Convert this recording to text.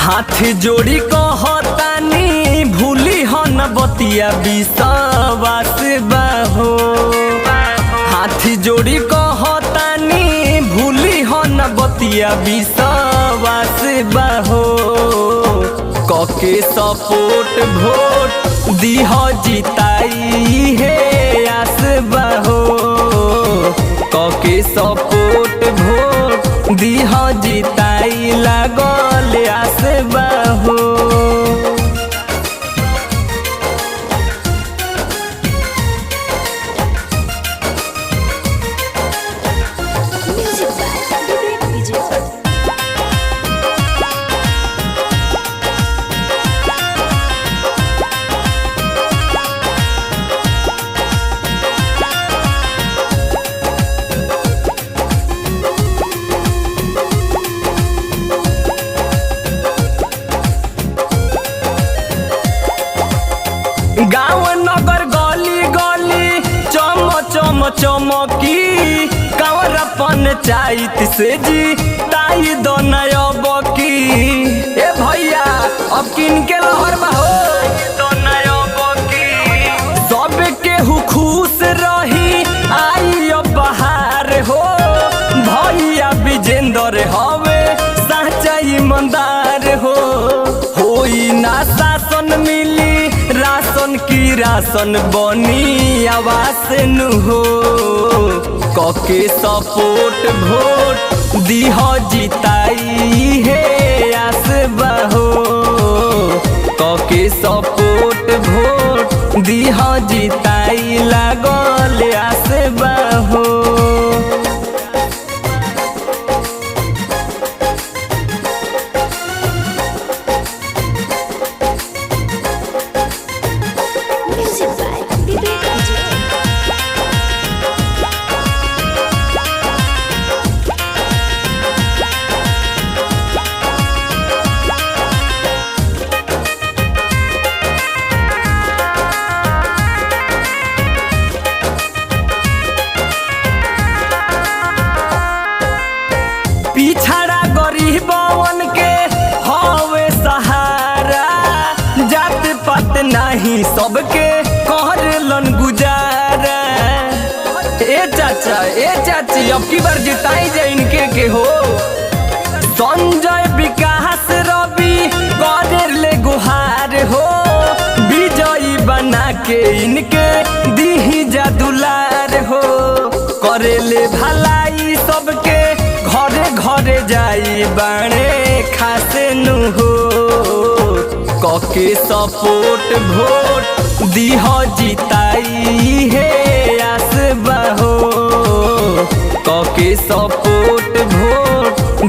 हाथ जोड़ी कहतानी भूली हन बतिया विश्वास बाहो। हाथ जोड़ी कहतानी भूली हन बतिया विश्वास बाहो। कके सपोर्ट वोट दीह जिताई है आस बाहो। कके सपोर्ट वोट दीह जिताई लागल आस बाहो। गाँव नगर गली गली चम चम चमकी कावर पंचायत से जी ताई दो नयबकी। ए भैया अब किन के लहर बहो दो नयबकी। सब केहू खुश रही आई अब बहार हो। भैया विजेंद्र हवे साचा ईमानदार हो। होई ना शासन मिली राशन की राशन बनी आवास नु हो। कके सपोर्ट वोट दीह जिताई है आस बाहो। कके सपोर्ट वोट दीह जिताई लागल आस बाहो। पिछड़ा गरीबवन के हवे सहारा। जात पात नहीं सबके करलन गुजारा। ए चाची अब की बार जिताई जाए इनके के हो। संजय विकास रवि कर ले गुहार हो। विजयी बना के इनके दीही जा दुलार हो। करे ले भलाई सबके घरे घरे जाई बाणे खासे नु हो। कके सपोर्ट वोट दीह जिताई है आस बाहो। कके सपोर्ट वोट